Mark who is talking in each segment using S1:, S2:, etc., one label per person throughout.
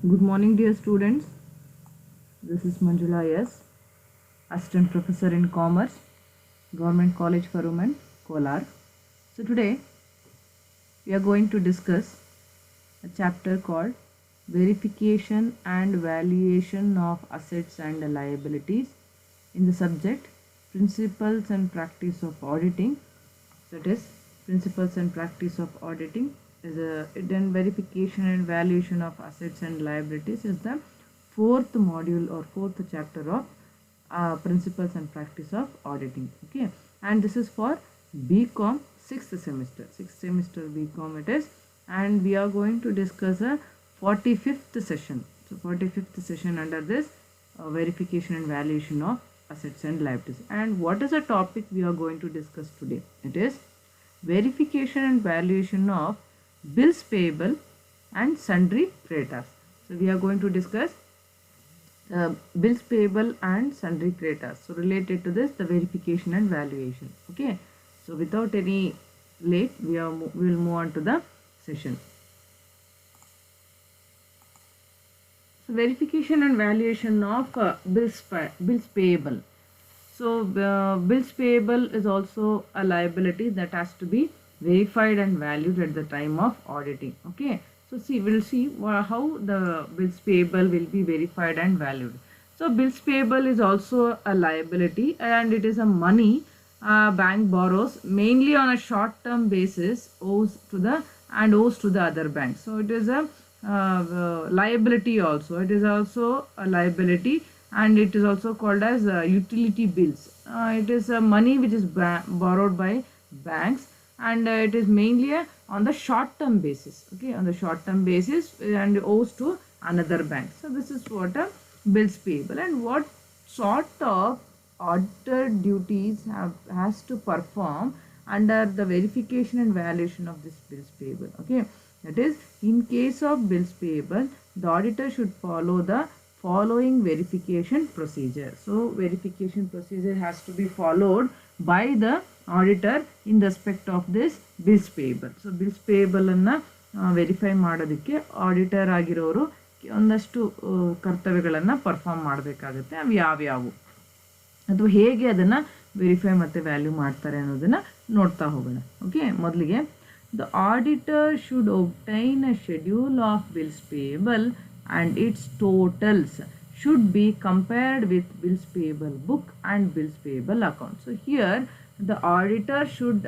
S1: Good morning, dear students. This is Manjula S., Assistant Professor in Commerce, Government College for Women, Kolar. So today we are going to discuss a chapter called Verification and Valuation of Assets and Liabilities in the subject Principles and Practice of Auditing. That is, Principles and Practice of Auditing is then verification and valuation of assets and liabilities is the fourth module or fourth chapter of Principles and Practice of Auditing. Okay, and this is for BCom sixth semester BCom it is, and we are going to discuss a 45th session. So 45th session under this verification and valuation of assets and liabilities. And what is the topic we are going to discuss today? It is verification and valuation of bills payable and sundry creditors. So we are going to discuss bills payable and sundry creditors. So related to this, the verification and valuation. Okay. So without any late, we will move on to the session. So verification and valuation of bills payable. So bills payable is also a liability that has to be verified and valued at the time of auditing. Okay. So we'll see how the bills payable will be verified and valued. So bills payable is also a liability, and it is a money bank borrows mainly on a short-term basis owes to the other banks. So it is a liability also. It is also a liability, and it is also called as utility bills. It is money which is borrowed by banks, and it is mainly on the short term basis. Okay, on the short term basis, and owes to another bank. So this is what a bills payable, and what sort of auditor duties has to perform under the verification and valuation of this bills payable. Okay, that is, in case of bills payable, the auditor should follow the following verification procedure. So verification procedure has to be followed by the auditor in respect of this bills payable. So bills payable ಅನ್ನು verify ಮಾಡೋದಕ್ಕೆ auditor ಆಗಿರೋರು ಒಂದಷ್ಟು ಕರ್ತವ್ಯಗಳನ್ನು perform ಮಾಡಬೇಕಾಗುತ್ತೆ. ಅವು ಯಾವ್ಯಾವು ಅಥವಾ ಹೇಗೆ ಅದನ್ನು ವೆರಿಫೈ ಮತ್ತು ವ್ಯಾಲ್ಯೂ ಮಾಡ್ತಾರೆ ಅನ್ನೋದನ್ನು ನೋಡ್ತಾ ಹೋಗೋಣ. ಓಕೆ, ಮೊದಲಿಗೆ the auditor should obtain a schedule of bills payable and its totals should be compared with bills payable book and bills payable account. So here the auditor should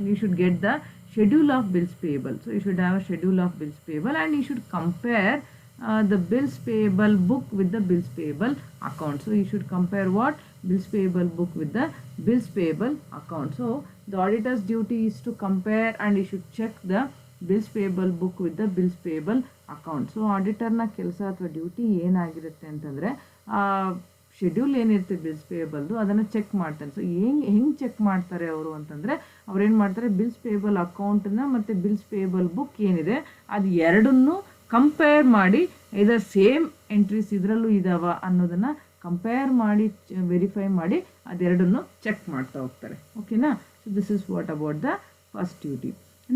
S1: you should get the schedule of bills payable. So you should have a schedule of bills payable, and you should compare the bills payable book with the bills payable account. So you should compare what? Bills payable book with the bills payable account. So the auditor's duty is to compare, and you should check the bills payable book with the bills payable account. So ಆಡಿಟರ್ನ ಕೆಲಸ ಅಥವಾ duty ಏನಾಗಿರುತ್ತೆ ಅಂತಂದರೆ schedule ಏನಿರುತ್ತೆ bills ಪೇಯಬಲ್ದು ಅದನ್ನು check ಮಾಡ್ತಾರೆ. So ಹೆಂಗೆ check ಮಾಡ್ತಾರೆ ಅವರು ಅಂತಂದರೆ, ಅವ್ರೇನು ಮಾಡ್ತಾರೆ, ಬಿಲ್ಸ್ ಪೇಯಬಲ್ ಅಕೌಂಟನ್ನ ಮತ್ತು ಬಿಲ್ಸ್ ಪೇಯಬಲ್ ಬುಕ್ ಏನಿದೆ ಅದು ಎರಡನ್ನೂ ಕಂಪೇರ್ ಮಾಡಿ ಇದರ ಸೇಮ್ ಎಂಟ್ರೀಸ್ ಇದರಲ್ಲೂ ಇದಾವ ಅನ್ನೋದನ್ನು ಕಂಪೇರ್ ಮಾಡಿ ವೆರಿಫೈ ಮಾಡಿ ಅದೆರಡನ್ನು ಚೆಕ್ ಮಾಡ್ತಾ ಹೋಗ್ತಾರೆ. ಓಕೆನಾ? So this is what about the first duty.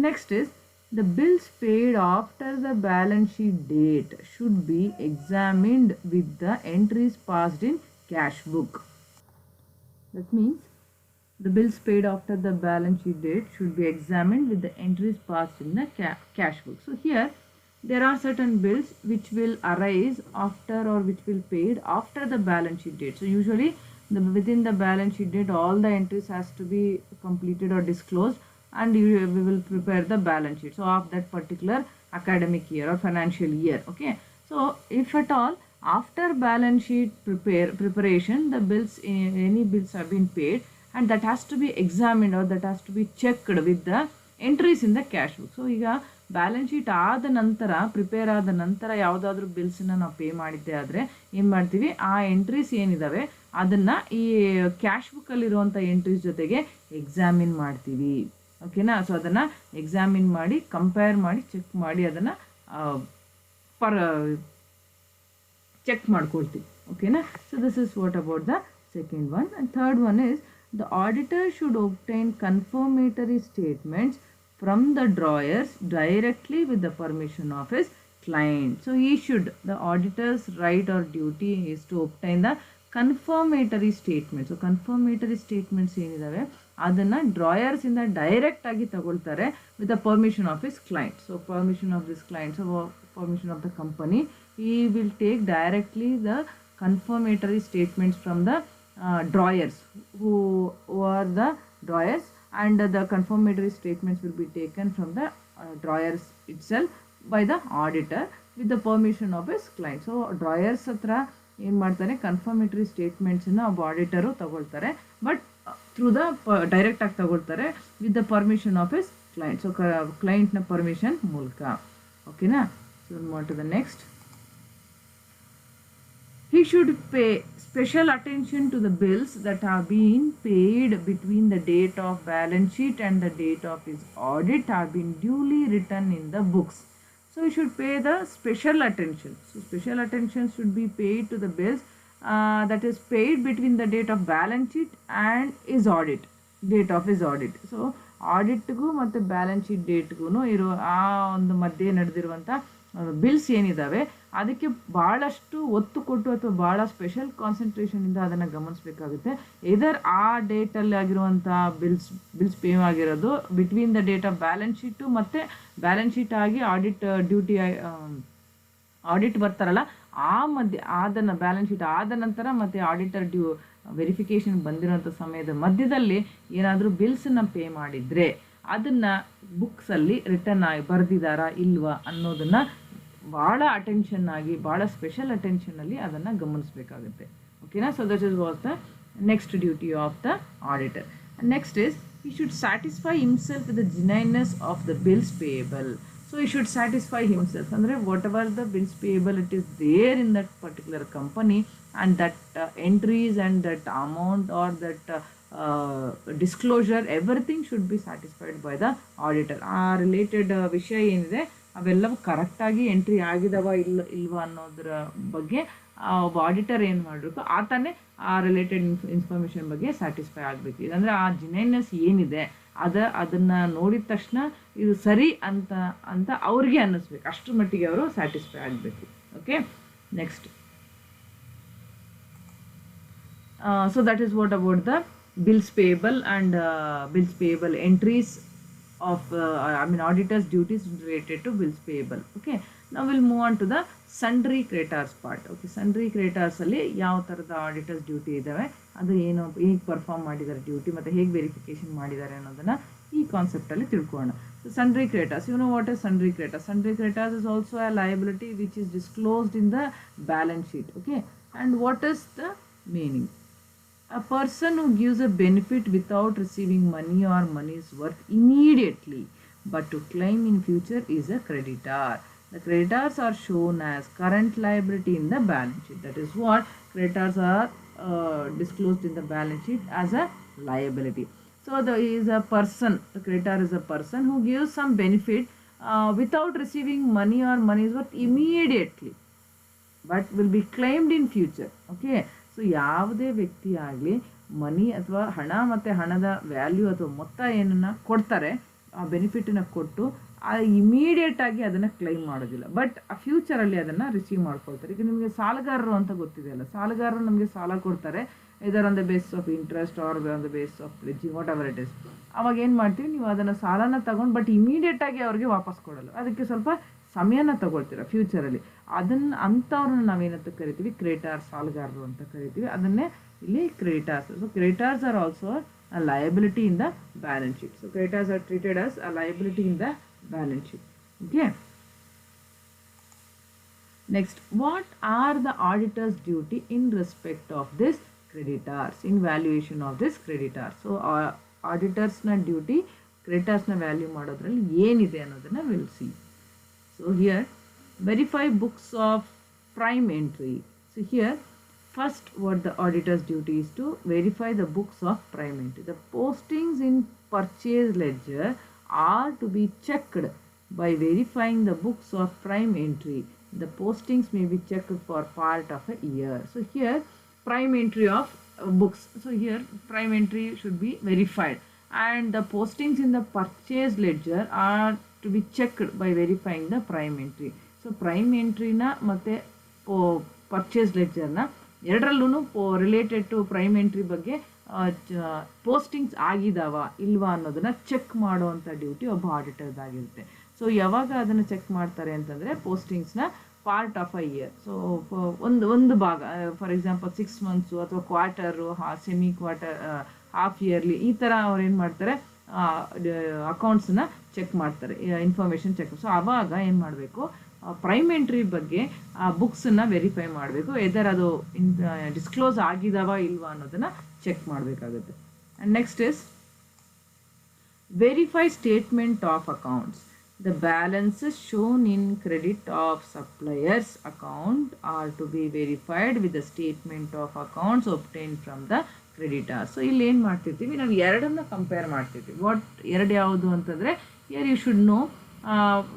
S1: Next is the bills paid after the balance sheet date should be examined with the entries passed in cash book. That means the bills paid after the balance sheet date should be examined with the entries passed in the cash book. So here there are certain bills which will arise after, or which will paid after the balance sheet date. So usually within the balance sheet date all the entries has to be completed or disclosed, and we will prepare the balance sheet, so of that particular academic year or financial year. Okay, so if at all after balance sheet preparation the bills, any bills have been paid, and that has to be examined or that has to be checked with the entries in the cash book. So ಈಗ balance sheet ಆದ ನಂತರ, prepare ಆದ ನಂತರ ಯಾವುದಾದ್ರೂ ಬಿಲ್ಸನ್ನು ನಾವು pay ಮಾಡಿದ್ದೆ ಆದರೆ ಏನು ಮಾಡ್ತೀವಿ, ಆ ಎಂಟ್ರೀಸ್ ಏನಿದ್ದಾವೆ ಅದನ್ನು ಈ ಕ್ಯಾಶ್ ಬುಕ್ಕಲ್ಲಿರುವಂಥ ಎಂಟ್ರೀಸ್ ಜೊತೆಗೆ ಎಕ್ಸಾಮಿನ್ ಮಾಡ್ತೀವಿ. ಓಕೆನಾ? ಸೊ ಅದನ್ನು ಎಕ್ಸಾಮಿನ್ ಮಾಡಿ, ಕಂಪೇರ್ ಮಾಡಿ, ಚೆಕ್ ಮಾಡಿ ಅದನ್ನು ಚೆಕ್ ಮಾಡ್ಕೊಳ್ತೀವಿ. ಓಕೆನಾ? So this is what about the second one. And third one is the auditor should obtain confirmatory statements from the drawers directly with the permission of his client. So he should, the auditor's right or duty is to obtain the confirmatory statements. So confirmatory statements ಏನಿದಾವೆ ಅದನ್ನು ಡ್ರಾಯರ್ಸಿಂದ direct ಆಗಿ ತಗೊಳ್ತಾರೆ with the permission of his client. So permission of this client, so permission of the company, he will take directly the confirmatory statements from the drawers who are the drawers, and the confirmatory statements will be taken from the drawers itself by the auditor with the permission of his client. So drawers ಹತ್ರ ಏನು ಮಾಡ್ತಾರೆ, confirmatory ಸ್ಟೇಟ್ಮೆಂಟ್ಸನ್ನು ಒಬ್ಬ auditor ತಗೊಳ್ತಾರೆ, but through the ಡೈರೆಕ್ಟಾಗಿ ತಗೊಳ್ತಾರೆ with the permission of his client. So ಕ್ಲೈಂಟ್ನ permission ಮೂಲಕ. ಓಕೆನಾ? So move to the next. He should pay special attention to the bills that have been paid between the date of balance sheet and the date of his audit have been duly written in the books. So he should pay the special attention. So special attention should be paid to the bills that is paid between the date of balance sheet and his audit, date of his audit. So ಆಡಿಟ್ಗೂ ಮತ್ತು balance sheet ಡೇಟ್ಗೂ ಇರೋ ಆ ಒಂದು ಮಧ್ಯೆ ನಡೆದಿರುವಂಥ bills ಏನಿದ್ದಾವೆ ಅದಕ್ಕೆ ಭಾಳಷ್ಟು ಒತ್ತು ಕೊಟ್ಟು ಅಥವಾ ಭಾಳ ಸ್ಪೆಷಲ್ ಕಾನ್ಸಂಟ್ರೇಷನಿಂದ ಅದನ್ನು ಗಮನಿಸಬೇಕಾಗುತ್ತೆ. ಇದರ್ ಆ ಡೇಟಲ್ಲಿ ಆಗಿರುವಂಥ ಬಿಲ್ಸ್ ಪೇ ಆಗಿರೋದು between the date of balance sheet ಮತ್ತು ಬ್ಯಾಲೆನ್ಸ್ ಶೀಟ್ ಆಗಿ ಆಡಿಟ್ ಡ್ಯೂಟಿ ಆಡಿಟ್ ಬರ್ತಾರಲ್ಲ ಆ ಮಧ್ಯೆ ಅದನ್ನು ಬ್ಯಾಲೆನ್ಸ್ ಶೀಟ್ ಆದ ನಂತರ ಮತ್ತು ಆಡಿಟರ್ ವೆರಿಫಿಕೇಷನ್ ಬಂದಿರೋಂಥ ಸಮಯದ ಮಧ್ಯದಲ್ಲಿ ಏನಾದರೂ ಬಿಲ್ಸನ್ನು ಪೇ ಮಾಡಿದರೆ ಅದನ್ನು ಬುಕ್ಸಲ್ಲಿ ರಿಟರ್ನ್ ಆಗಿ ಬರೆದಿದ್ದಾರಾ ಇಲ್ವಾ ಅನ್ನೋದನ್ನು ಭಾಳ ಅಟೆನ್ಷನ್ ಆಗಿ ಭಾಳ ಸ್ಪೆಷಲ್ ಅಟೆನ್ಷನಲ್ಲಿ ಅದನ್ನು ಗಮನಿಸಬೇಕಾಗುತ್ತೆ. ಓಕೆನಾ? So that is was the next duty of the auditor. Next is he should satisfy himself with the genuineness of the bills payable. So he should satisfy himself, ಅಂದರೆ whatever the bills payable it is there in that particular company, and that entries and that amount or that disclosure, everything should be satisfied by the auditor. ಆ related ವಿಷಯ ಏನಿದೆ ಅವೆಲ್ಲವೂ ಕರೆಕ್ಟಾಗಿ entry ಆಗಿದಾವ ಇಲ್ವಾ ಅನ್ನೋದ್ರ ಬಗ್ಗೆ ಒಬ್ಬ ಆಡಿಟರ್ ಏನು ಮಾಡಬೇಕು, ಆತನೇ ಆ ರಿಲೇಟೆಡ್ ಇನ್ಫಾರ್ಮೇಷನ್ ಬಗ್ಗೆ ಸ್ಯಾಟಿಸ್ಫೈ ಆಗಬೇಕು. ಇದಂದರೆ ಆ ಜಿನೈನೆಸ್ ಏನಿದೆ ಅದನ್ನು ನೋಡಿದ ತಕ್ಷಣ ಇದು ಸರಿ ಅಂತ ಅವ್ರಿಗೆ ಅನ್ನಿಸ್ಬೇಕು, ಅಷ್ಟರ ಮಟ್ಟಿಗೆ ಅವರು ಸ್ಯಾಟಿಸ್ಫೈ ಆಗಬೇಕು. Okay, next. So that is what about the bills payable and bills payable entries of auditors duties related to bills payable. Okay, now we'll move on to the sundry creditors part. Okay, sundry creditors ಅಲ್ಲಿ ಯಾವ ಥರದ auditors duty ಇದ್ದಾವೆ, ಅದು ಏನು, ಹೇಗೆ perform ಮಾಡಿದ್ದಾರೆ duty ಮತ್ತು ಹೇಗೆ ವೆರಿಫಿಕೇಶನ್ ಮಾಡಿದ್ದಾರೆ ಅನ್ನೋದನ್ನು ಈ ಕಾನ್ಸೆಪ್ಟಲ್ಲಿ ತಿಳ್ಕೊಳ್ಳೋಣ. So sundry creditors, you know what is sundry creditors? Sundry creditors is also a liability which is disclosed in the balance sheet. Okay, and what is the meaning? A person who gives a benefit without receiving money or money's worth immediately but to claim in future is a creditor. The creditors are shown as current liability in the balance sheet. That is what creditors are disclosed in the balance sheet as a liability. So the creditor is a person who gives some benefit without receiving money or money's worth immediately but will be claimed in future. Okay, so ಯಾವುದೇ ವ್ಯಕ್ತಿ ಆಗಲಿ ಮನಿ ಅಥವಾ ಹಣ ಮತ್ತು ಹಣದ value ಅಥವಾ ಮೊತ್ತ ಏನನ್ನು ಕೊಡ್ತಾರೆ, ಆ ಬೆನಿಫಿಟನ್ನು ಕೊಟ್ಟು ಇಮಿಡಿಯೇಟಾಗಿ ಅದನ್ನು ಕ್ಲೈಮ್ ಮಾಡೋದಿಲ್ಲ, ಬಟ್ ಆ ಫ್ಯೂಚರಲ್ಲಿ ಅದನ್ನು ರಿಸೀವ್ ಮಾಡ್ಕೊಳ್ತಾರೆ. ಈಗ ನಿಮಗೆ ಸಾಲಗಾರರು ಅಂತ ಗೊತ್ತಿದೆಯಲ್ಲ, ಸಾಲಗಾರರು ನಮಗೆ ಸಾಲ ಕೊಡ್ತಾರೆ either on the base of interest or on the base of pledging, whatever it is. ಅವಾಗ ಏನು ಮಾಡ್ತೀವಿ, ನೀವು ಅದನ್ನು ಸಾಲನ ತಗೊಂಡು ಬಟ್ ಇಮಿಡಿಯೇಟಾಗಿ ಅವ್ರಿಗೆ ವಾಪಸ್ ಕೊಡಲ್ಲ, ಅದಕ್ಕೆ ಸ್ವಲ್ಪ ಸಮಯನ ತಗೊಳ್ತೀರ ಫ್ಯೂಚರಲ್ಲಿ. ಅಂಥವ್ರನ್ನ ನಾವೇನಂತ ಕರಿತೀವಿ, ಕ್ರೆಡಿಟಾರ್ಸ್, ಸಾಲಗಾರರು ಅಂತ ಕರಿತೀವಿ. ಅದನ್ನೇ ಇಲ್ಲಿ creditors. So creditors are also a liability in the balance sheet. So creditors are treated as a liability in the balance sheet. Okay, next, what are the auditor's duty in respect of this creditors, in valuation of this creditors? So auditors na duty creditors na value ಮಾಡೋದ್ರಲ್ಲಿ ಏನಿದೆ ಅನ್ನೋದನ್ನ we'll see. So here, verify books of prime entry. So here, first what the auditor's duty is to verify the books of prime entry. The postings in purchase ledger are to be checked by verifying the books of prime entry. The postings may be checked for part of a year. So here, prime entry of books. So here, prime entry should be verified. and the postings in the purchase ledger are to be checked by verifying the prime entry. So prime entry na ಮತ್ತೆ purchase ledger na ಎರಡರಲ್ಲೂ related to prime entry ಬಗ್ಗೆ postings ಆಗಿದಾವ ಇಲ್ವಾ ಅನ್ನೋದನ್ನ check ಮಾಡುವಂಥ duty ಒಬ್ಬ ಆಡಿಟರ್ದಾಗಿರುತ್ತೆ. So ಯಾವಾಗ ಅದನ್ನು ಚೆಕ್ ಮಾಡ್ತಾರೆ ಅಂತಂದರೆ ಪೋಸ್ಟಿಂಗ್ಸ್ನ part of a year. So ಒಂದು ಭಾಗ, ಫಾರ್ ಎಕ್ಸಾಂಪಲ್ 6 ಮಂತ್ಸು ಅಥವಾ quarter, semi quarter, half yearly, ಈ ಥರ ಅವ್ರು ಏನು ಮಾಡ್ತಾರೆ, ಅಕೌಂಟ್ಸನ್ನ ಚೆಕ್ ಮಾಡ್ತಾರೆ, ಇನ್ಫಾರ್ಮೇಷನ್ ಚೆಕ್. ಸೊ ಆವಾಗ ಏನು ಮಾಡಬೇಕು, ಪ್ರೈಮ್ ಎಂಟ್ರಿ ಬಗ್ಗೆ ಆ ಬುಕ್ಸನ್ನು ವೆರಿಫೈ ಮಾಡಬೇಕು, ಎದರ್ ಅದು ಡಿಸ್ಕ್ಲೋಸ್ ಆಗಿದಾವ ಇಲ್ವಾ ಅನ್ನೋದನ್ನು ಚೆಕ್ ಮಾಡಬೇಕಾಗುತ್ತೆ. And next is verify statement of accounts. The balances shown in credit of suppliers account are to be verified with the statement of accounts obtained from the creditor. So ಇಲ್ಲಿ ಏನು ಮಾಡ್ತಿರ್ತೀವಿ, ನಾವು ಎರಡನ್ನ compare ಮಾಡ್ತಿರ್ತೀವಿ. What ಎರಡು ಯಾವುದು ಅಂತಂದರೆ, here you should know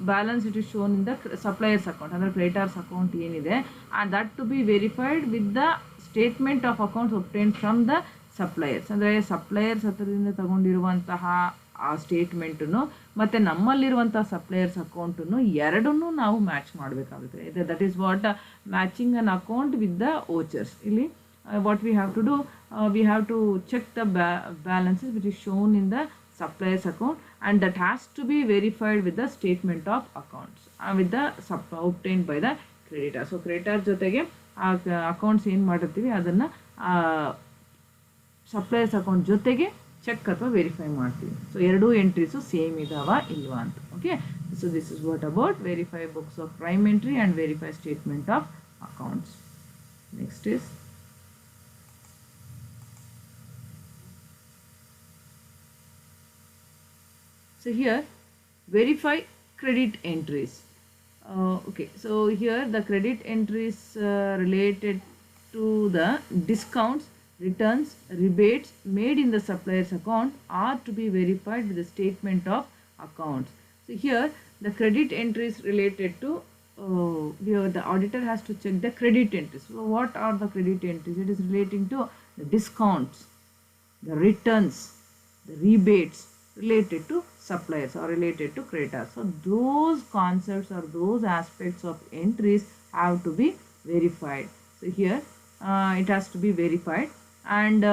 S1: balance it is shown in the suppliers account, ಅಂದರೆ ಕ್ರೆಡಿಟರ್ಸ್ ಅಕೌಂಟ್ ಏನಿದೆ, and that to be verified with the statement of accounts obtained from the suppliers. ಅಂದರೆ ಸಪ್ಲೈಯರ್ಸ್ ಹತ್ರದಿಂದ ತಗೊಂಡಿರುವಂತಹ ಆ ಸ್ಟೇಟ್ಮೆಂಟನ್ನು ಮತ್ತು ನಮ್ಮಲ್ಲಿರುವಂಥ ಸಪ್ಲೈಯರ್ಸ್ ಅಕೌಂಟನ್ನು ಎರಡನ್ನೂ ನಾವು ಮ್ಯಾಚ್ ಮಾಡಬೇಕಾಗುತ್ತೆ. That is what matching on account with the vouchers. ಇಲ್ಲಿ what we have to do, we have to check the balances which is shown in the suppliers account, and that has to be verified with the statement of accounts with the obtained by the creditor. So creditor ಜೊತೆಗೆ ಆ accounts ಏನು ಮಾಡಿರ್ತೀವಿ ಅದನ್ನು suppliers account ಜೊತೆಗೆ check ಅಥವಾ verify ಮಾಡ್ತೀವಿ. So ಎರಡೂ entries same ಇದಾವ ಇಲ್ವಾ ಅಂತ. Okay, so this is what about verify books of prime entry and verify statement of accounts. Next is so here verify credit entries. Okay, so here the credit entries related to the discounts, returns, rebates made in the supplier's account are to be verified with the statement of accounts. So here the credit entries related to here the auditor has to check the credit entries. So what are the credit entries? It is relating to the discounts, the returns, the rebates related to suppliers or related to creditors. So those concepts or those aspects of entries have to be verified. So here it has to be verified and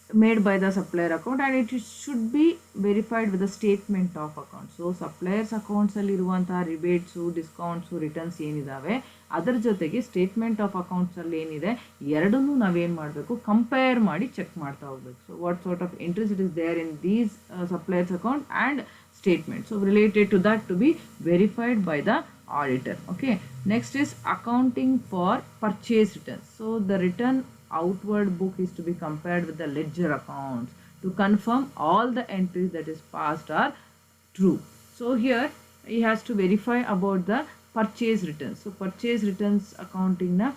S1: made by the supplier account, and it should be verified with the statement of account. So suppliers accounts ಅಲ್ಲಿ ಇರುವಂತಹ ರಿಬೇಟ್ಸು, discounts, returns ಏನಿದಾವೆ ಅದರ ಜೊತೆಗೆ statement of accounts ಅಲ್ಲಿ ಏನಿದೆ ಎರಡನ್ನೂ ನಾವೇನು ಮಾಡಬೇಕು, compare ಮಾಡಿ ಚೆಕ್ ಮಾಡ್ತಾ ಹೋಗ್ಬೇಕು. So what sort of entries it is there in these suppliers account and statement. So related to that to be verified by the auditor. Okay, next is accounting for purchase returns. So the return outward book is to be compared with the ledger accounts to confirm all the entries that is passed are true. So here he has to verify about the purchase returns. So purchase returns accounting na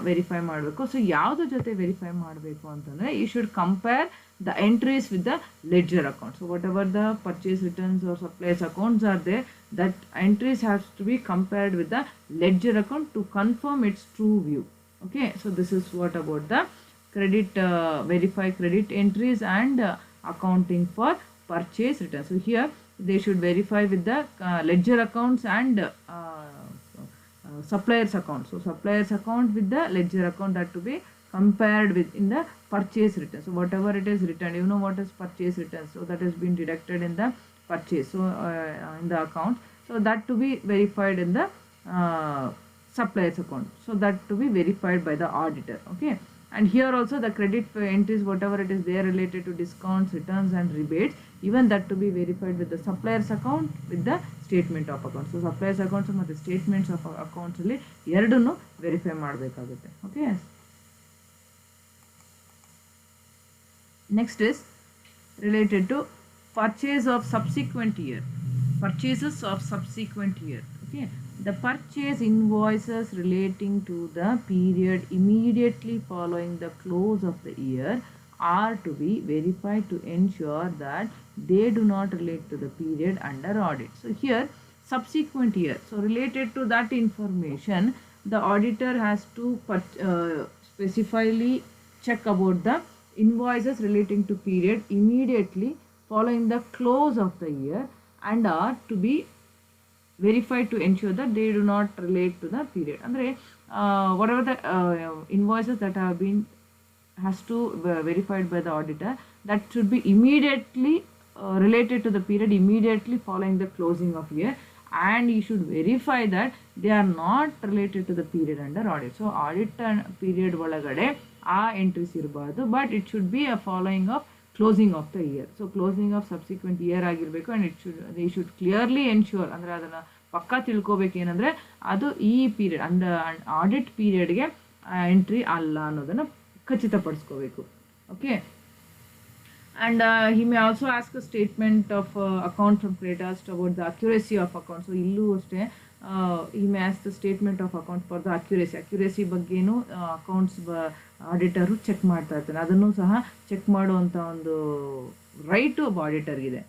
S1: verify ಮಾಡಬೇಕು. So ಯಾವುದ್ರ ಜೊತೆ verify ಮಾಡಬೇಕು ಅಂತಂದರೆ, you should compare the entries with the ledger account. So whatever the purchase returns or suppliers accounts are there, that entries has to be compared with the ledger account to confirm its true view. Okay, so this is what about the credit verify credit entries and accounting for purchase returns. So here they should verify with the ledger accounts and suppliers account. So suppliers account with the ledger account that to be compared with in the purchase return. So whatever it is returned, you know what is purchase return, so that has been deducted in the purchase, so in the account, so that to be verified in the suppliers account, so that to be verified by the auditor. Okay, and here also the credit entries, whatever it is there related to discounts, returns and rebates, even that to be verified with the suppliers account with the statement of account. So suppliers accounts ಮತ್ತು statements of accounts ಅಲ್ಲಿ ಎರಡನ್ನು verify ಮಾಡಬೇಕಾಗುತ್ತೆ. Okay, next is related to purchase of subsequent year, purchases of subsequent year. Okay, the purchase invoices relating to the period immediately following the close of the year are to be verified to ensure that they do not relate to the period under audit. So here subsequent year, so related to that information the auditor has to specifically check about the invoices relating to period immediately following the close of the year and are to be verified to ensure that they do not relate to the period. Andre whatever the invoices that have been has to verified by the auditor, that should be immediately related to the period immediately following the closing of year, and you should verify that they are not related to the period under audit. So audit period ಒಳಗಡೆ ಆ entries ಇರಬಾರ್ದು, but it should be a following of closing of the year. So closing of subsequent year ಆಗಿರಬೇಕು, and they should clearly ensure, ಅಂದರೆ ಅದನ್ನು ಪಕ್ಕಾ ತಿಳ್ಕೊಬೇಕು ಏನಂದರೆ ಅದು ಈ ಪೀರಿಯಡ್ ಅಂಡರ್ ಆಡಿಟ್ ಪೀರಿಯಡ್ಗೆ ಎಂಟ್ರಿ ಅಲ್ಲ ಅನ್ನೋದನ್ನು ಖಚಿತಪಡಿಸ್ಕೋಬೇಕು. Okay, and he may also ask a statement of account from creditors about the accuracy of account. So illu aste he may ask the statement of account for the accuracy ಬಗ್ಗೆನೂ accounts auditor check ಮಾಡ್ತಾ ಇರ್ತಾನೆ. ಅದನ್ನು ಸಹ check ಮಾಡುವಂಥ ಒಂದು right ಆಡಿಟರ್ಗಿದೆ,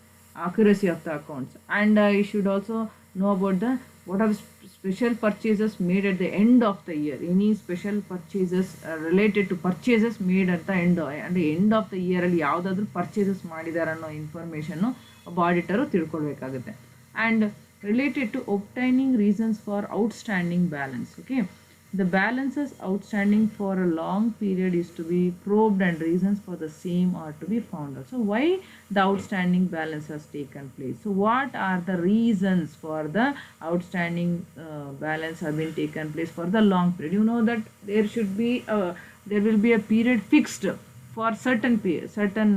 S1: accuracy of the accounts. And you should also know about the what are the special purchases made at the end of the year. Any special purchases related to purchases made at the end of the year ಅಲ್ಲಿ ಯಾವುದಾದ್ರೂ purchases ಮಾಡಿದ್ದಾರೆ ಅನ್ನೋ ಇನ್ಫಾರ್ಮೇಷನ್ನು ಒಬ್ಬ auditor ತಿಳ್ಕೊಳ್ಬೇಕಾಗುತ್ತೆ. And related to obtaining reasons for outstanding balance. Okay, the balances outstanding for a long period is to be probed and reasons for the same are to be found out. So why the outstanding balance has taken place? So what are the reasons for the outstanding balance have been taken place for the long period? You know that there should be there will be a period fixed for certain period, certain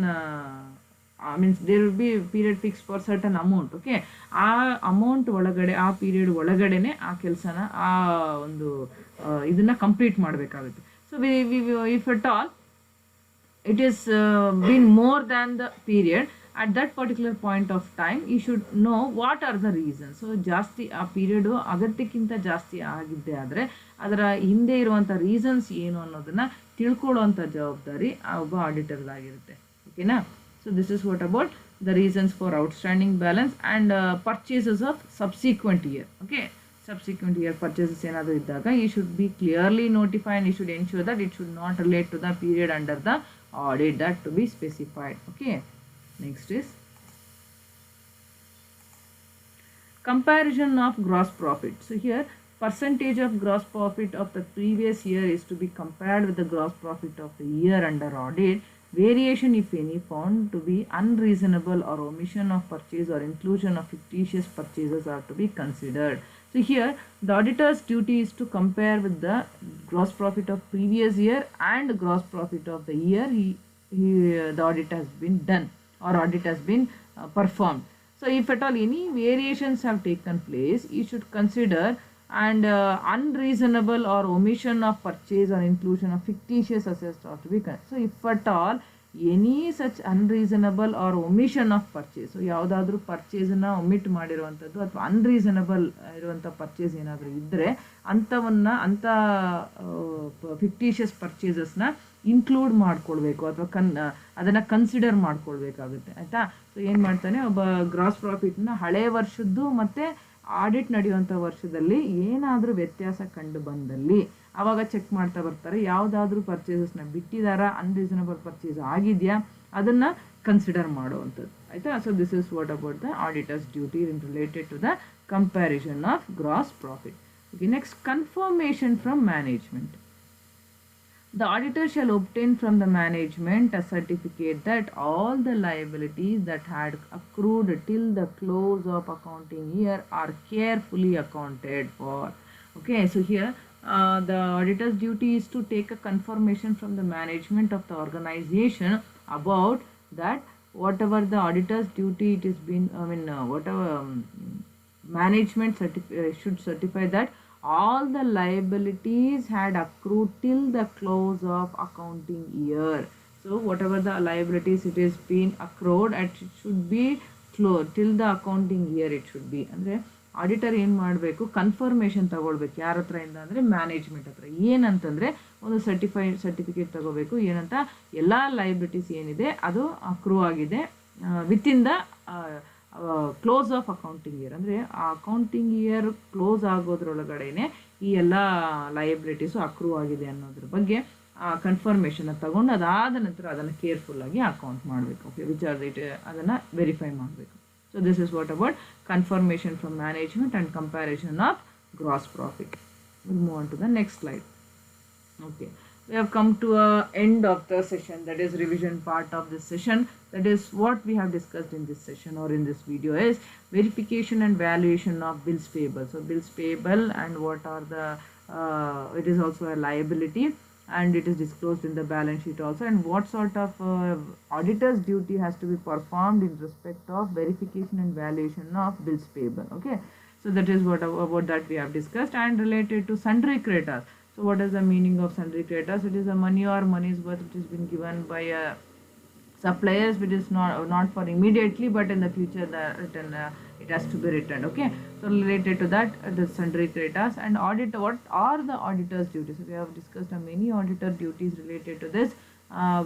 S1: means there will be a period fixed for certain amount. Okay, ಆ amount ಒಳಗಡೆ ಆ period ಒಳಗಡೆನೆ ಆ ಕೆಲಸನ ಆ ಒಂದು ಇದನ್ನು complete ಮಾಡಬೇಕಾಗುತ್ತೆ. So if at all it is been more than the period at that particular point of time, you should know what are the reasons. So ಜಾಸ್ತಿ ಆ ಪೀರಿಯಡು ಅಗತ್ಯಕ್ಕಿಂತ ಜಾಸ್ತಿ ಆಗಿದ್ದೆ ಆದರೆ ಅದರ ಹಿಂದೆ ಇರುವಂಥ ರೀಸನ್ಸ್ ಏನು ಅನ್ನೋದನ್ನು ತಿಳ್ಕೊಳ್ಳುವಂಥ ಜವಾಬ್ದಾರಿ ಆ ಒಬ್ಬ ಆಡಿಟರ್ದಾಗಿರುತ್ತೆ. ಓಕೆನಾ? So this is what about the reasons for outstanding balance and purchases of subsequent year. Okay, subsequent year purchases ಏನಾದರೂ ಇದ್ದಾಗ you should be clearly notified and you should ensure that it should not relate to the period under the audit, that to be specified. Okay, next is comparison of gross profit. So here percentage of gross profit of the previous year is to be compared with the gross profit of the year under audit. Variation, if any, found to be unreasonable or omission of purchase or inclusion of fictitious purchases are to be considered. So here the auditor's duty is to compare with the gross profit of previous year and gross profit of the year the audit has been done or audit has been performed. So if at all any variations have taken place, you should consider, and unreasonable or omission of purchase or inclusion of fictitious assets are to be considered. So if at all any such unreasonable or omission of purchase, so ಯಾವುದಾದ್ರೂ ಪರ್ಚೇಸನ್ನು omit ಮಾಡಿರುವಂಥದ್ದು ಅಥವಾ unreasonable ಇರುವಂಥ purchase ಏನಾದರೂ ಇದ್ದರೆ ಅಂಥ fictitious ಪರ್ಚೇಸಸ್ನ include ಮಾಡ್ಕೊಳ್ಬೇಕು ಅಥವಾ ಅದನ್ನು ಕನ್ಸಿಡರ್ ಮಾಡ್ಕೊಳ್ಬೇಕಾಗುತ್ತೆ. ಆಯಿತಾ? ಸೊ ಏನು ಮಾಡ್ತಾನೆ, ಒಬ್ಬ ಗ್ರಾಸ್ ಪ್ರಾಫಿಟ್ನ ಹಳೆಯ ವರ್ಷದ್ದು ಮತ್ತು ಆಡಿಟ್ ನಡೆಯುವಂಥ ವರ್ಷದಲ್ಲಿ ಏನಾದರೂ ವ್ಯತ್ಯಾಸ ಕಂಡು ಬಂದಲ್ಲಿ ಆವಾಗ ಚೆಕ್ ಮಾಡ್ತಾ ಬರ್ತಾರೆ, ಯಾವುದಾದ್ರೂ ಪರ್ಚೇಸಸ್ನ ಬಿಟ್ಟಿದ್ದಾರಾ, ಅನ್ರೀಸನಬಲ್ ಪರ್ಚೇಸ್ ಆಗಿದೆಯಾ, ಅದನ್ನು ಕನ್ಸಿಡರ್ ಮಾಡುವಂಥದ್ದು. ಆಯಿತಾ? So this is what about the auditor's duty in related to the comparison of gross profit. Okay, next confirmation from management. The auditor shall obtain from the management a certificate that all the liabilities that had accrued till the close of accounting year are carefully accounted for. Okay, so here the auditor's duty is to take a confirmation from the management of the organization about that whatever the auditor's duty it has been, whatever management should certify that all the liabilities had accrued till the close of accounting year. So whatever the liabilities it has been accrued, it should be closed till the accounting year it should be. ಅಂದರೆ auditor ಏನು ಮಾಡಬೇಕು, confirmation ತಗೊಳ್ಬೇಕು. ಯಾರ ಹತ್ರ ಇಂದ ಅಂದರೆ management ಹತ್ರ. ಏನಂತಂದರೆ ಒಂದು ಸರ್ಟಿಫಿಕೇಟ್ ತಗೋಬೇಕು, ಏನಂತ ಎಲ್ಲ ಲೈಬಿಲಿಟೀಸ್ ಏನಿದೆ ಅದು ಅಕ್ರೂ ಆಗಿದೆ within the close of accounting year. ಅಂದರೆ ಆ ಅಕೌಂಟಿಂಗ್ ಇಯರ್ ಕ್ಲೋಸ್ ಆಗೋದ್ರೊಳಗಡೆನೆ ಈ ಎಲ್ಲ ಲಯಬಿಲಿಟೀಸು ಅಕ್ರೂ ಆಗಿದೆ ಅನ್ನೋದ್ರ ಬಗ್ಗೆ ಕನ್ಫರ್ಮೇಷನ್ ತಗೊಂಡು ಅದಾದ ನಂತರ ಅದನ್ನು ಕೇರ್ಫುಲ್ಲಾಗಿ ಅಕೌಂಟ್ ಮಾಡಬೇಕು. ಓಕೆ, ವಿಚ್ ಆರ್ ಇಟ್ ಅದನ್ನು ವೆರಿಫೈ ಮಾಡಬೇಕು. So this is what about confirmation from management and comparison of gross profit. Will move on to the next slide. Okay, we have come to a end of the session, that is revision part of this session. That is what we have discussed in this session or in this video is verification and valuation of bills payable. So bills payable and what are the it is also a liability and it is disclosed in the balance sheet also, and what sort of auditor's duty has to be performed in respect of verification and valuation of bills payable. Okay, so that is what about that we have discussed. And related to sundry creditors, so what is the meaning of sundry creditors? It is a money or money's worth which has been given by suppliers, which is not for immediately, but in the future it has to be returned. Okay, so related to that, the sundry creditors. And auditor, what are the auditor's duties? So we have discussed many auditor duties related to this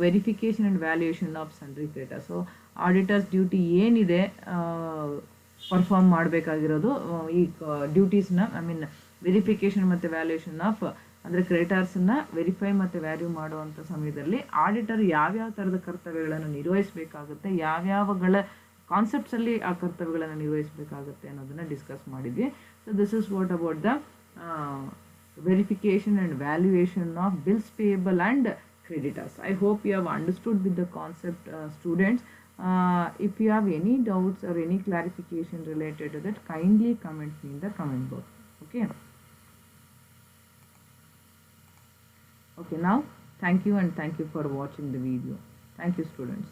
S1: verification and valuation of sundry creditors. So auditor's duty ಏನಿದೆ perform ಮಾಡಬೇಕಾಗಿರೋದು ಈ ಡ್ಯೂಟೀಸ್ನ, I mean verification ಮತ್ತು valuation of ಅಂದರೆ ಕ್ರೆಡಿಟರ್ಸನ್ನು verify ಮತ್ತು value ಮಾಡುವಂಥ ಸಮಯದಲ್ಲಿ auditor ಯಾವ್ಯಾವ ಥರದ ಕರ್ತವ್ಯಗಳನ್ನು ನಿರ್ವಹಿಸಬೇಕಾಗುತ್ತೆ, ಯಾವ್ಯಾವಗಳ ಕಾನ್ಸೆಪ್ಟ್ಸಲ್ಲಿ ಆ ಕರ್ತವ್ಯಗಳನ್ನು ನಿರ್ವಹಿಸಬೇಕಾಗುತ್ತೆ ಅನ್ನೋದನ್ನು ಡಿಸ್ಕಸ್ ಮಾಡಿದ್ವಿ. So this is what about the verification and valuation of bills payable and creditors. I hope you have understood with the concept, students. If you have any doubts or any clarification related to that, kindly comment me in the comment box. Okay. Okay, now thank you, and thank you for watching the video. Thank you, students.